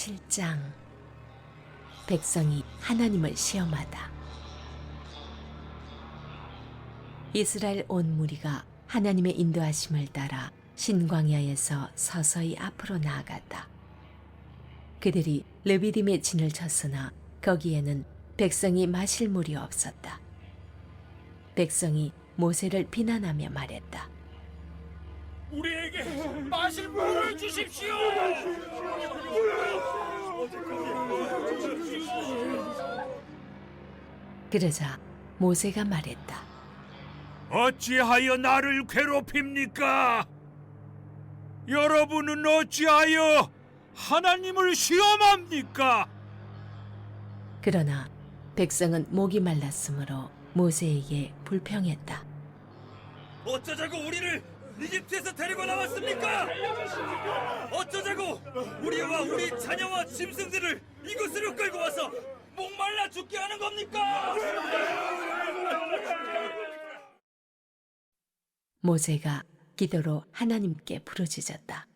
7장. 백성이 하나님을 시험하다. 이스라엘 온 무리가 하나님의 인도하심을 따라 신광야에서 서서히 앞으로 나아갔다. 그들이 르비딤에 진을 쳤으나 거기에는 백성이 마실 물이 없었다. 백성이 모세를 비난하며 말했다. 우리에게 마실 물을 주십시오. 그러자 모세가 말했다. 어찌하여 나를 괴롭힙니까? 여러분은 어찌하여 하나님을 시험합니까? 그러나 백성은 목이 말랐으므로 모세에게 불평했다. 어쩌자고 우리를 이집트에서 데리고 나왔습니까? 어쩌자고 우리와 우리 자녀와 짐승들을 이곳으로 끌고 와서 목말라 죽게 하는 겁니까? 모세가 기도로 하나님께 부르짖었다.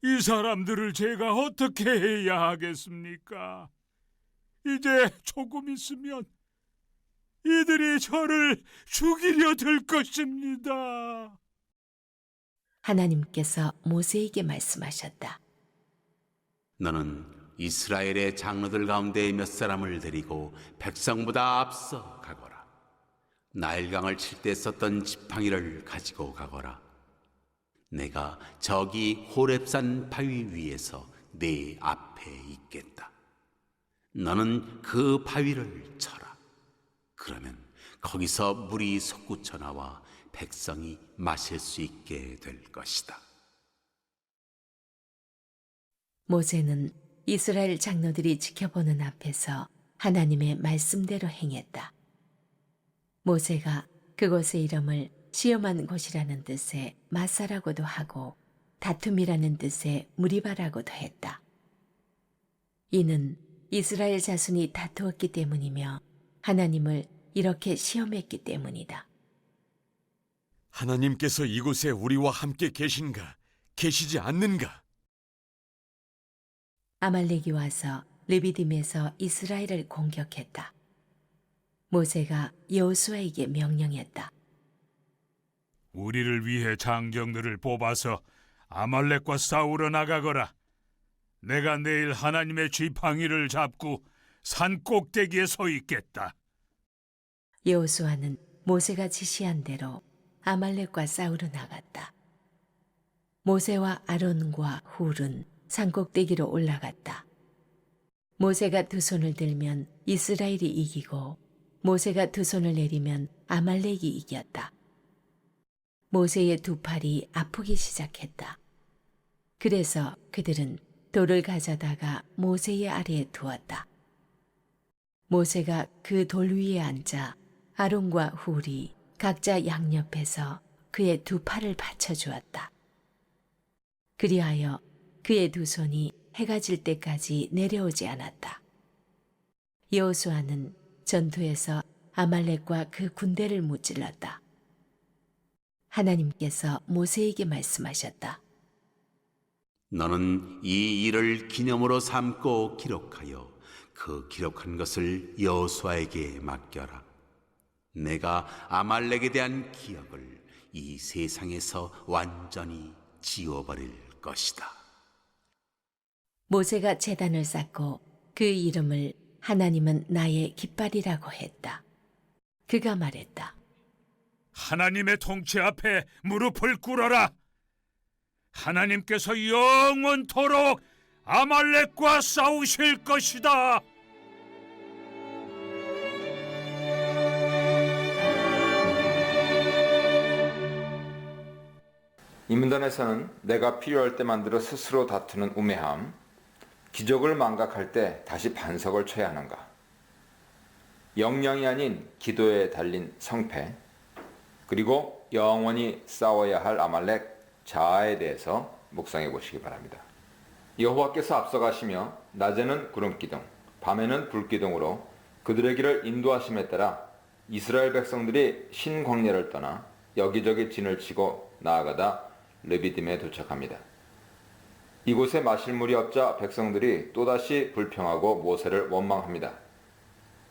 이 사람들을 제가 어떻게 해야 하겠습니까? 이제 조금 있으면 이들이 저를 죽이려 들 것입니다. 하나님께서 모세에게 말씀하셨다. 너는 이스라엘의 장로들 가운데 몇 사람을 데리고 백성보다 앞서 가거라. 나일강을 칠 때 썼던 지팡이를 가지고 가거라. 내가 저기 호렙산 바위 위에서 네 앞에 있겠다. 너는 그 바위를 쳐라. 그러면 거기서 물이 솟구쳐 나와 백성이 마실 수 있게 될 것이다. 모세는 이스라엘 장로들이 지켜보는 앞에서 하나님의 말씀대로 행했다. 모세가 그곳의 이름을 시험한 곳이라는 뜻의 마사라고도 하고 다툼이라는 뜻의 무리바라고도 했다. 이는 이스라엘 자손이 다투었기 때문이며 하나님을 이렇게 시험했기 때문이다. 하나님께서 이곳에 우리와 함께 계신가, 계시지 않는가? 아말렉이 와서 르비딤에서 이스라엘을 공격했다. 모세가 여호수아에게 명령했다. 우리를 위해 장정들을 뽑아서 아말렉과 싸우러 나가거라. 내가 내일 하나님의 지팡이를 잡고 산 꼭대기에 서 있겠다. 여호수아는 모세가 지시한 대로 아말렉과 싸우러 나갔다. 모세와 아론과 훌은 산꼭대기로 올라갔다. 모세가 두 손을 들면 이스라엘이 이기고 모세가 두 손을 내리면 아말렉이 이겼다. 모세의 두 팔이 아프기 시작했다. 그래서 그들은 돌을 가져다가 모세의 아래에 두었다. 모세가 그 돌 위에 앉아 아론과 훌이 각자 양옆에서 그의 두 팔을 받쳐주었다. 그리하여 그의 두 손이 해가 질 때까지 내려오지 않았다. 여호수아는 전투에서 아말렉과 그 군대를 무찔렀다. 하나님께서 모세에게 말씀하셨다. 너는 이 일을 기념으로 삼고 기록하여 그 기록한 것을 여호수아에게 맡겨라. 내가 아말렉에 대한 기억을 이 세상에서 완전히 지워버릴 것이다. 모세가 제단을 쌓고 그 이름을 하나님은 나의 깃발이라고 했다. 그가 말했다. 하나님의 통치 앞에 무릎을 꿇어라. 하나님께서 영원토록 아말렉과 싸우실 것이다. 이 문단에서는 내가 필요할 때 만들어 스스로 다투는 우매함, 기적을 망각할 때 다시 반석을 쳐야 하는가, 영영이 아닌 기도에 달린 성패, 그리고 영원히 싸워야 할 아말렉 자아에 대해서 묵상해 보시기 바랍니다. 여호와께서 앞서가시며 낮에는 구름기둥, 밤에는 불기둥으로 그들의 길을 인도하심에 따라 이스라엘 백성들이 신광야를 떠나 여기저기 진을 치고 나아가다 르비딤에 도착합니다. 이곳에 마실 물이 없자 백성들이 또다시 불평하고 모세를 원망합니다.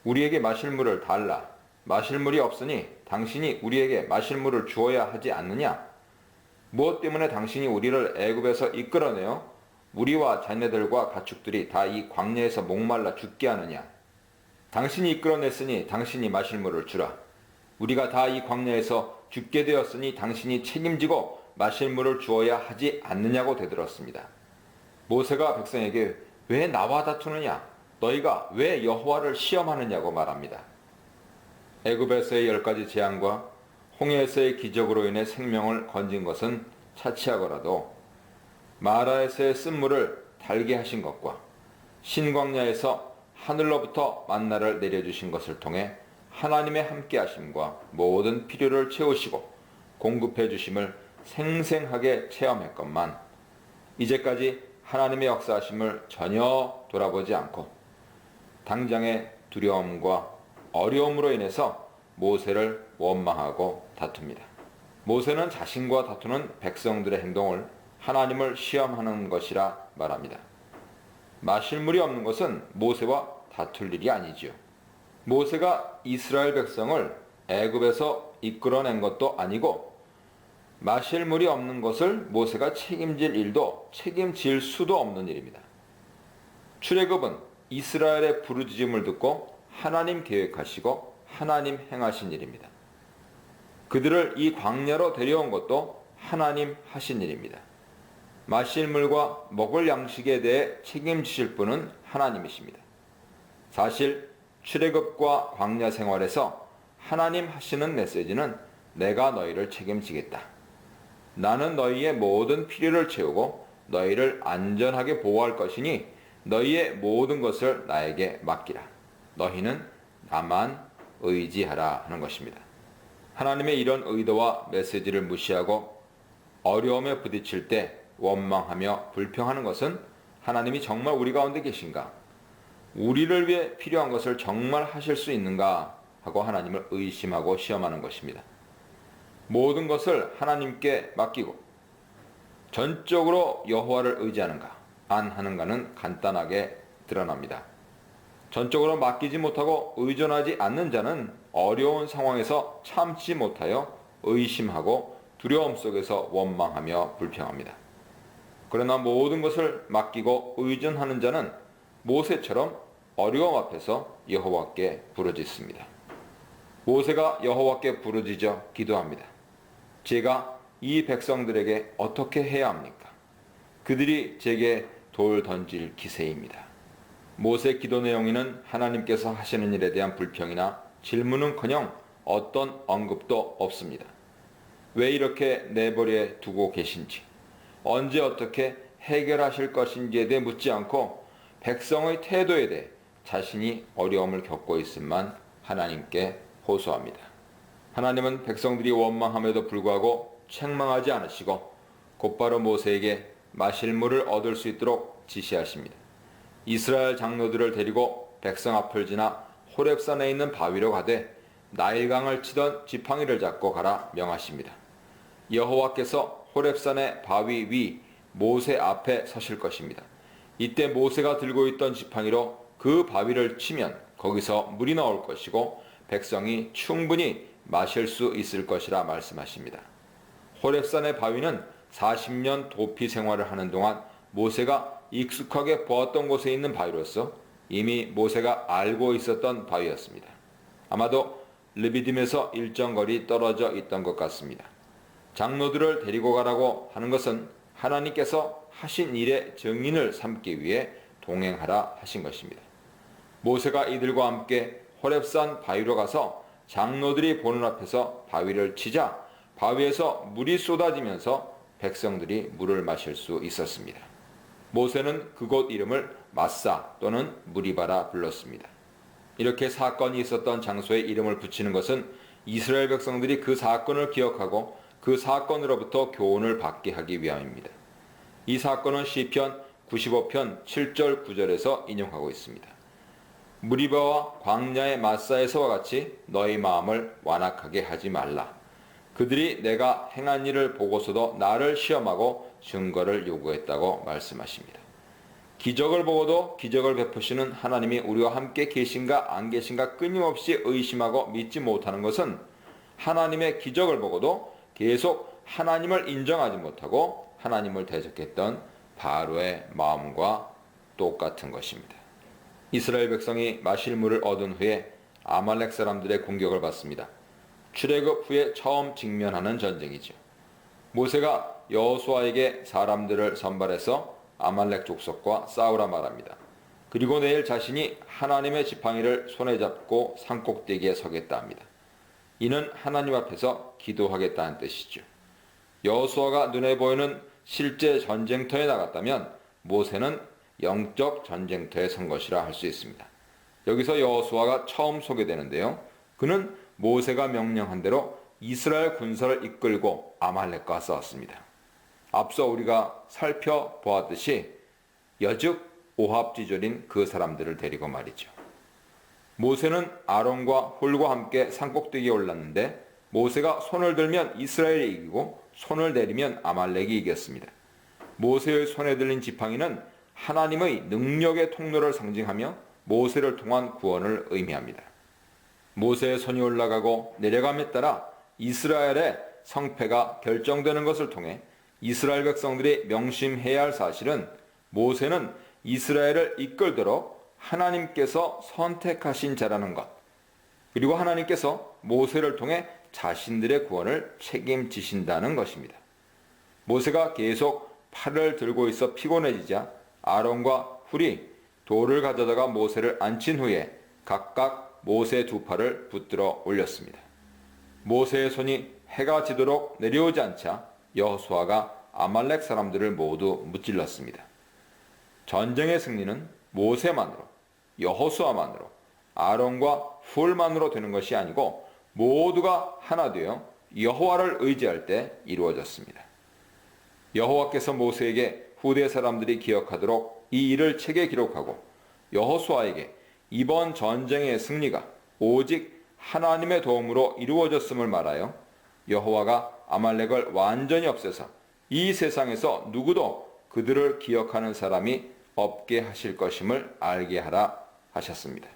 우리에게 마실 물을 달라. 마실 물이 없으니 당신이 우리에게 마실 물을 주어야 하지 않느냐? 무엇 때문에 당신이 우리를 애굽에서 이끌어내어 우리와 자녀들과 가축들이 다 이 광야에서 목말라 죽게 하느냐? 당신이 이끌어냈으니 당신이 마실 물을 주라. 우리가 다 이 광야에서 죽게 되었으니 당신이 책임지고 마실 물을 주어야 하지 않느냐고 되들었습니다. 모세가 백성에게 왜 나와 다투느냐? 너희가 왜 여호와를 시험하느냐고 말합니다. 애굽에서의 10가지 재앙과 홍해에서의 기적으로 인해 생명을 건진 것은 차치하고라도 마라에서의 쓴물을 달게 하신 것과 신광야에서 하늘로부터 만나를 내려주신 것을 통해 하나님의 함께하심과 모든 필요를 채우시고 공급해 주심을 생생하게 체험했건만 이제까지 하나님의 역사하심을 전혀 돌아보지 않고 당장의 두려움과 어려움으로 인해서 모세를 원망하고 다툽니다. 모세는 자신과 다투는 백성들의 행동을 하나님을 시험하는 것이라 말합니다. 마실 물이 없는 것은 모세와 다툴 일이 아니지요. 모세가 이스라엘 백성을 애굽에서 이끌어낸 것도 아니고 마실 물이 없는 것을 모세가 책임질 일도 책임질 수도 없는 일입니다. 출애굽은 이스라엘의 부르짖음을 듣고 하나님 계획하시고 하나님 행하신 일입니다. 그들을 이 광야로 데려온 것도 하나님 하신 일입니다. 마실 물과 먹을 양식에 대해 책임지실 분은 하나님이십니다. 사실 출애굽과 광야 생활에서 하나님 하시는 메시지는 내가 너희를 책임지겠다. 나는 너희의 모든 필요를 채우고 너희를 안전하게 보호할 것이니 너희의 모든 것을 나에게 맡기라. 너희는 나만 의지하라 하는 것입니다. 하나님의 이런 의도와 메시지를 무시하고 어려움에 부딪힐 때 원망하며 불평하는 것은 하나님이 정말 우리 가운데 계신가? 우리를 위해 필요한 것을 정말 하실 수 있는가? 하고 하나님을 의심하고 시험하는 것입니다. 모든 것을 하나님께 맡기고 전적으로 여호와를 의지하는가? 안 하는가는 간단하게 드러납니다. 전적으로 맡기지 못하고 의존하지 않는 자는 어려운 상황에서 참지 못하여 의심하고 두려움 속에서 원망하며 불평합니다. 그러나 모든 것을 맡기고 의존하는 자는 모세처럼 어려움 앞에서 여호와께 부르짖습니다. 모세가 여호와께 부르짖어 기도합니다. 제가 이 백성들에게 어떻게 해야 합니까? 그들이 제게 돌 던질 기세입니다. 모세 기도 내용에는 하나님께서 하시는 일에 대한 불평이나 질문은커녕 어떤 언급도 없습니다. 왜 이렇게 내버려 두고 계신지, 언제 어떻게 해결하실 것인지에 대해 묻지 않고 백성의 태도에 대해 자신이 어려움을 겪고 있음만 하나님께 호소합니다. 하나님은 백성들이 원망함에도 불구하고 책망하지 않으시고 곧바로 모세에게 마실 물을 얻을 수 있도록 지시하십니다. 이스라엘 장로들을 데리고 백성 앞을 지나 호렙산에 있는 바위로 가되 나일강을 치던 지팡이를 잡고 가라 명하십니다. 여호와께서 호렙산의 바위 위 모세 앞에 서실 것입니다. 이때 모세가 들고 있던 지팡이로 그 바위를 치면 거기서 물이 나올 것이고 백성이 충분히 마실 수 있을 것이라 말씀하십니다. 호렙산의 바위는 40년 도피 생활을 하는 동안 모세가 익숙하게 보았던 곳에 있는 바위로서 이미 모세가 알고 있었던 바위였습니다. 아마도 르비딤에서 일정 거리 떨어져 있던 것 같습니다. 장로들을 데리고 가라고 하는 것은 하나님께서 하신 일의 증인을 삼기 위해 동행하라 하신 것입니다. 모세가 이들과 함께 호렙산 바위로 가서 장로들이 보는 앞에서 바위를 치자 바위에서 물이 쏟아지면서 백성들이 물을 마실 수 있었습니다. 모세는 그곳 이름을 마사 또는 무리바라 불렀습니다. 이렇게 사건이 있었던 장소에 이름을 붙이는 것은 이스라엘 백성들이 그 사건을 기억하고 그 사건으로부터 교훈을 받게 하기 위함입니다. 이 사건은 시편 95편 7절 9절에서 인용하고 있습니다. 무리바와 광야의 마사에서와 같이 너희 마음을 완악하게 하지 말라. 그들이 내가 행한 일을 보고서도 나를 시험하고 증거를 요구했다고 말씀하십니다. 기적을 보고도 기적을 베푸시는 하나님이 우리와 함께 계신가 안 계신가 끊임없이 의심하고 믿지 못하는 것은 하나님의 기적을 보고도 계속 하나님을 인정하지 못하고 하나님을 대적했던 바로의 마음과 똑같은 것입니다. 이스라엘 백성이 마실 물을 얻은 후에 아말렉 사람들의 공격을 받습니다. 출애굽 후에 처음 직면하는 전쟁이죠. 모세가 여호수아에게 사람들을 선발해서 아말렉 족속과 싸우라 말합니다. 그리고 내일 자신이 하나님의 지팡이를 손에 잡고 산꼭대기에 서겠다 합니다. 이는 하나님 앞에서 기도하겠다는 뜻이죠. 여호수아가 눈에 보이는 실제 전쟁터에 나갔다면 모세는 영적 전쟁터에 선 것이라 할 수 있습니다. 여기서 여호수아가 처음 소개되는데요. 그는 모세가 명령한 대로 이스라엘 군사를 이끌고 아말렉과 싸웠습니다. 앞서 우리가 살펴보았듯이 여즉 오합지졸인 그 사람들을 데리고 말이죠. 모세는 아론과 홀과 함께 산꼭대기에 올랐는데 모세가 손을 들면 이스라엘이 이기고 손을 내리면 아말렉이 이겼습니다. 모세의 손에 들린 지팡이는 하나님의 능력의 통로를 상징하며 모세를 통한 구원을 의미합니다. 모세의 손이 올라가고 내려감에 따라 이스라엘의 성패가 결정되는 것을 통해 이스라엘 백성들이 명심해야 할 사실은 모세는 이스라엘을 이끌도록 하나님께서 선택하신 자라는 것, 그리고 하나님께서 모세를 통해 자신들의 구원을 책임지신다는 것입니다. 모세가 계속 팔을 들고 있어 피곤해지자 아론과 훌이 돌을 가져다가 모세를 앉힌 후에 각각 모세의 두 팔을 붙들어 올렸습니다. 모세의 손이 해가 지도록 내려오지 않자 여호수아가 아말렉 사람들을 모두 무찔렀습니다. 전쟁의 승리는 모세만으로, 여호수아만으로, 아론과 훌만으로 되는 것이 아니고 모두가 하나 되어 여호와를 의지할 때 이루어졌습니다. 여호와께서 모세에게 후대 사람들이 기억하도록 이 일을 책에 기록하고 여호수아에게 이번 전쟁의 승리가 오직 하나님의 도움으로 이루어졌음을 말하여 여호와가 아말렉을 완전히 없애서 이 세상에서 누구도 그들을 기억하는 사람이 없게 하실 것임을 알게 하라 하셨습니다.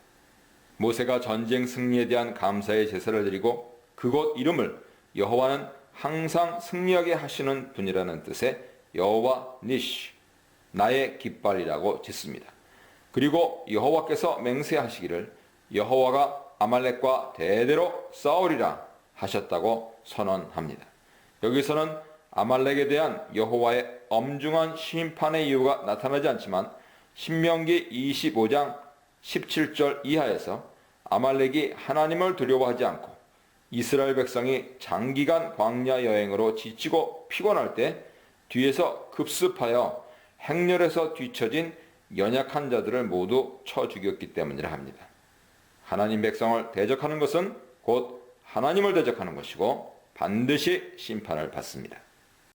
모세가 전쟁 승리에 대한 감사의 제사를 드리고 그곳 이름을 여호와는 항상 승리하게 하시는 분이라는 뜻의 여호와 니시, 나의 깃발이라고 짓습니다. 그리고 여호와께서 맹세하시기를 여호와가 아말렉과 대대로 싸우리라 하셨다고 선언합니다. 여기서는 아말렉에 대한 여호와의 엄중한 심판의 이유가 나타나지 않지만 신명기 25장 17절 이하에서 아말렉이 하나님을 두려워하지 않고 이스라엘 백성이 장기간 광야 여행으로 지치고 피곤할 때 뒤에서 급습하여 행렬에서 뒤처진 연약한 자들을 모두 쳐 죽였기 때문이라 합니다. 하나님 백성을 대적하는 것은 곧 하나님을 대적하는 것이고 반드시 심판을 받습니다.